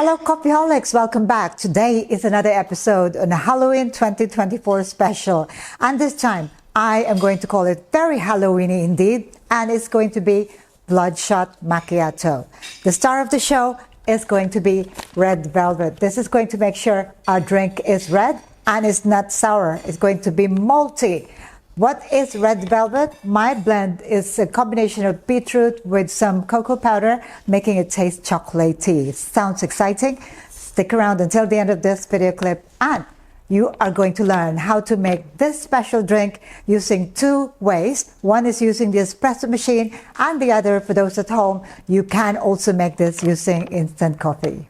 Hello Coffeeholics, welcome back. Today is another episode on the Halloween 2024 special. And this time, I am going to call it very Halloweeny indeed. And it's going to be Bloodshot Macchiato. The star of the show is going to be red velvet. This is going to make sure our drink is red and it's not sour. It's going to be malty. What is red velvet? My blend is a combination of beetroot with some cocoa powder, making it taste chocolatey. Sounds exciting? Stick around until the end of this video clip and you are going to learn how to make this special drink using two ways. One is using the espresso machine and the other, for those at home, you can also make this using instant coffee.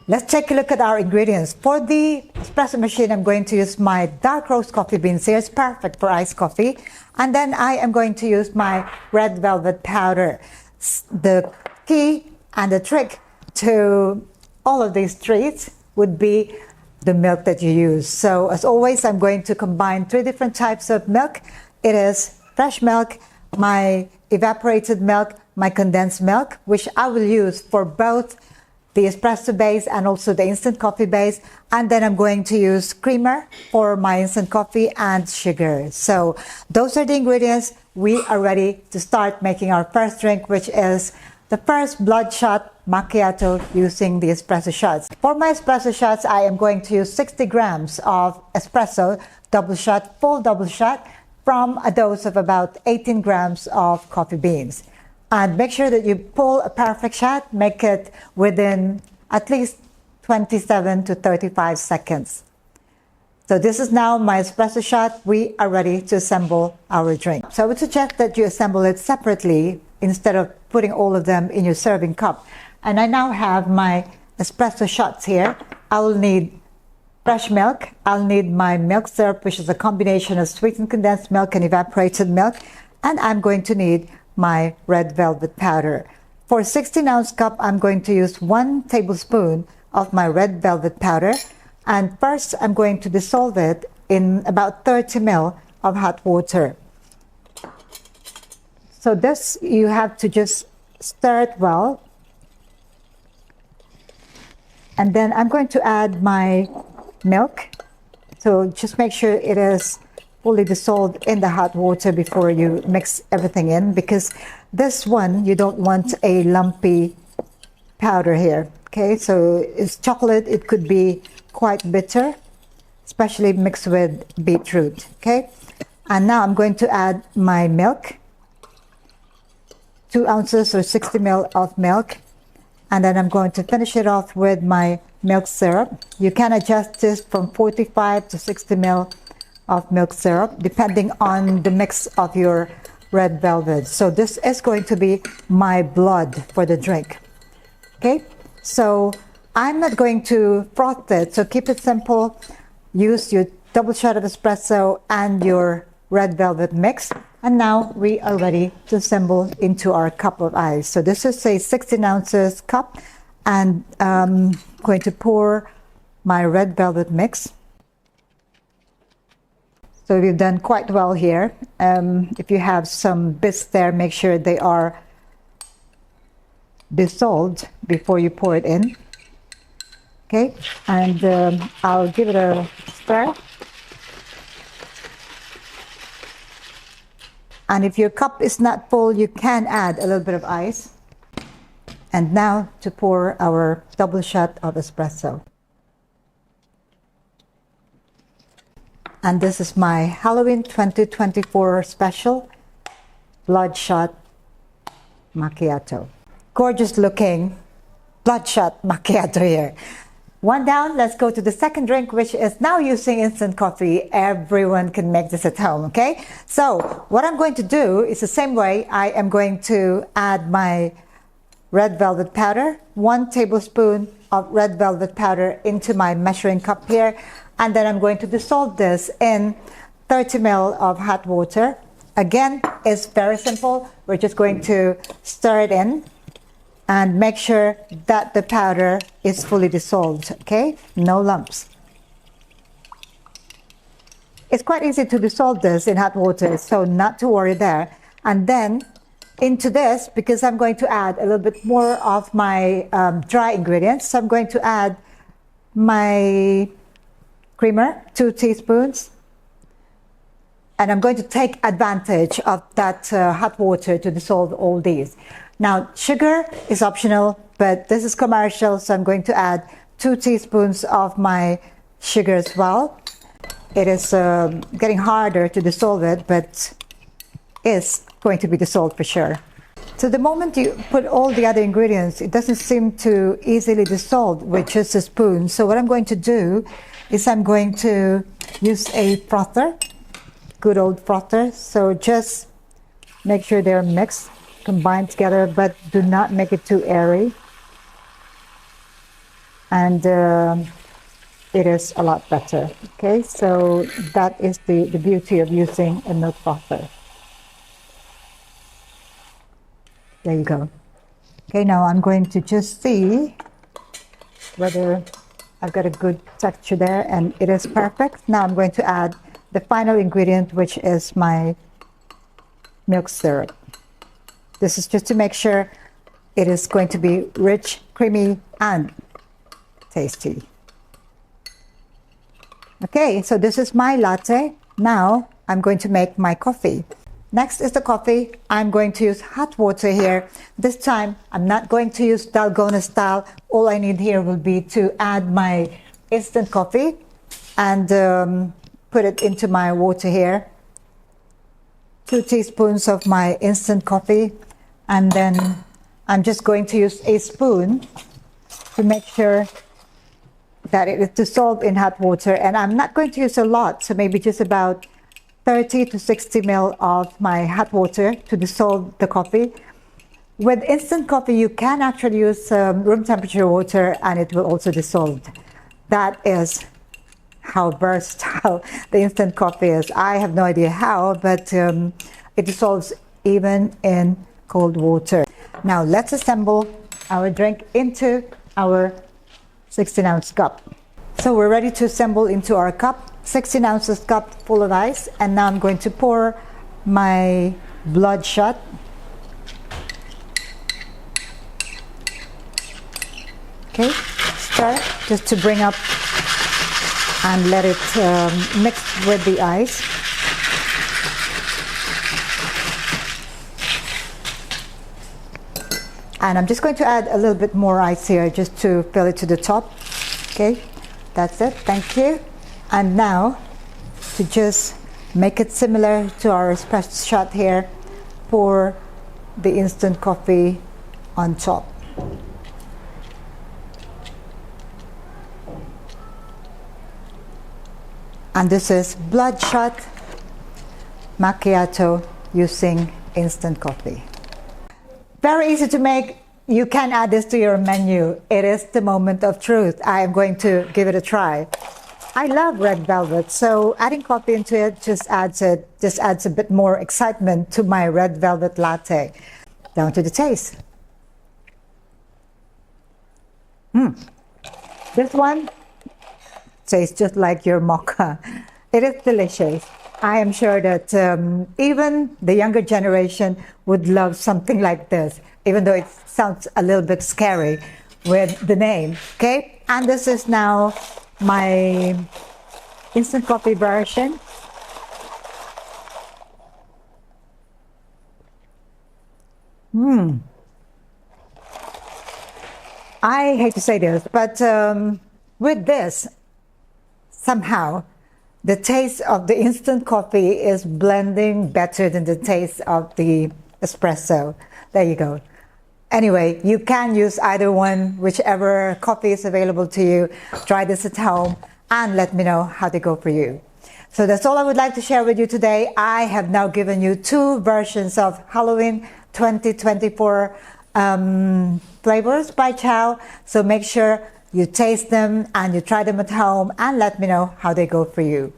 Let's take a look at our ingredients. For the espresso machine, I'm going to use my dark roast coffee beans here. It's perfect for iced coffee. And then I am going to use my red velvet powder. The key and the trick to all of these treats would be the milk that you use. So as always, I'm going to combine three different types of milk. It is fresh milk, my evaporated milk, my condensed milk, which I will use for both the espresso base and also the instant coffee base. And then I'm going to use creamer for my instant coffee and sugar. So those are the ingredients. We are ready to start making our first drink, which is the first Bloodshot Macchiato using the espresso shots. For my espresso shots, I am going to use 60 grams of espresso double shot, full double shot, from a dose of about 18 grams of coffee beans. And make sure that you pull a perfect shot, make it within at least 27 to 35 seconds. So this is now my espresso shot. We are ready to assemble our drink. So I would suggest that you assemble it separately instead of putting all of them in your serving cup. And I now have my espresso shots here. I will need fresh milk. I'll need my milk syrup, which is a combination of sweetened condensed milk and evaporated milk. And I'm going to need my red velvet powder. For a 16-ounce cup, I'm going to use 1 tablespoon of my red velvet powder. And first, I'm going to dissolve it in about 30 ml of hot water. So this, you have to just stir it well. And then I'm going to add my milk. So just make sure it is fully dissolved in the hot water before you mix everything in, because this one, you don't want a lumpy powder here. Okay, so it's chocolate, it could be quite bitter, especially mixed with beetroot. Okay, and now I'm going to add my milk, 2 ounces or 60 ml of milk, and then I'm going to finish it off with my milk syrup. You can adjust this from 45 to 60 ml of milk syrup, depending on the mix of your red velvet. So this is going to be my blood for the drink. Okay, so I'm not going to froth it, so keep it simple. Use your double shot of espresso and your red velvet mix. And now we are ready to assemble into our cup of ice. So this is a 16 ounces cup, and I'm going to pour my red velvet mix. So we've done quite well here. If you have some bits there, make sure they are dissolved before you pour it in. Okay, and I'll give it a stir. And if your cup is not full, you can add a little bit of ice. And now to pour our double shot of espresso. And this is my Halloween 2024 special Bloodshot Macchiato. Gorgeous looking Bloodshot Macchiato here. One down, let's go to the second drink, which is now using instant coffee. Everyone can make this at home, okay? So what I'm going to do is the same way. I am going to add my red velvet powder, 1 tablespoon of red velvet powder into my measuring cup here. And then I'm going to dissolve this in 30 ml of hot water. Again, it's very simple. We're just going to stir it in and make sure that the powder is fully dissolved, okay? No lumps. It's quite easy to dissolve this in hot water, so not to worry there. And then into this, because I'm going to add a little bit more of my dry ingredients. So I'm going to add my creamer, 2 teaspoons. And I'm going to take advantage of that hot water to dissolve all these. Now, sugar is optional, but this is commercial, so I'm going to add 2 teaspoons of my sugar as well. It is getting harder to dissolve it, but is going to be dissolved for sure. So the moment you put all the other ingredients, it doesn't seem to easily dissolve with just a spoon. So what I'm going to do is I'm going to use a frother, good old frother. So just make sure they're mixed, combined together, but do not make it too airy. And it is a lot better. Okay, so that is the beauty of using a milk frother. There you go. Okay, now I'm going to just see whether I've got a good texture there, and it is perfect. Now I'm going to add the final ingredient, which is my milk syrup. This is just to make sure it is going to be rich, creamy, and tasty. Okay, so this is my latte. Now I'm going to make my coffee. Next is the coffee. I'm going to use hot water here. This time, I'm not going to use Dalgona style. All I need here will be to add my instant coffee and put it into my water here. 2 teaspoons of my instant coffee. And then I'm just going to use a spoon to make sure that it is dissolved in hot water. And I'm not going to use a lot, so maybe just about 30 to 60 ml of my hot water to dissolve the coffee. With instant coffee, you can actually use room temperature water and it will also dissolve. That is how versatile the instant coffee is. I have no idea how, but it dissolves even in cold water. Now let's assemble our drink into our 16-ounce cup. So we're ready to assemble into our cup. 16 ounces cup full of ice, and now I'm going to pour my Bloodshot. Okay, stir just to bring up and let it mix with the ice. And I'm just going to add a little bit more ice here just to fill it to the top. Okay, that's it, thank you. And now, to just make it similar to our Espresso Shot here, pour the instant coffee on top. And this is Bloodshot Macchiato using instant coffee. Very easy to make. You can add this to your menu. It is the moment of truth. I am going to give it a try. I love red velvet, so adding coffee into it just adds a bit more excitement to my red velvet latte. Down to the taste. This one tastes just like your mocha. It is delicious. I am sure that even the younger generation would love something like this, even though it sounds a little bit scary with the name. Okay, and this is now my instant coffee version. I hate to say this, but with this, somehow, the taste of the instant coffee is blending better than the taste of the espresso. There you go. Anyway, you can use either one, whichever coffee is available to you. Try this at home and let me know how they go for you. So that's all I would like to share with you today. I have now given you 2 versions of Halloween 2024 flavors by Chow. So make sure you taste them and you try them at home and let me know how they go for you.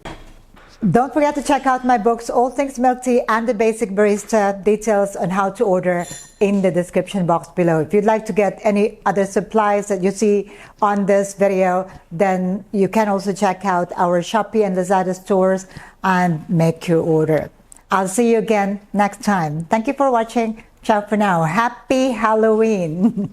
Don't forget to check out my books, All Things Milk Tea and the Basic Barista, details on how to order in the description box below. If you'd like to get any other supplies that you see on this video, then you can also check out our Shopee and Lazada stores and make your order. I'll see you again next time. Thank you for watching. Ciao for now. Happy Halloween.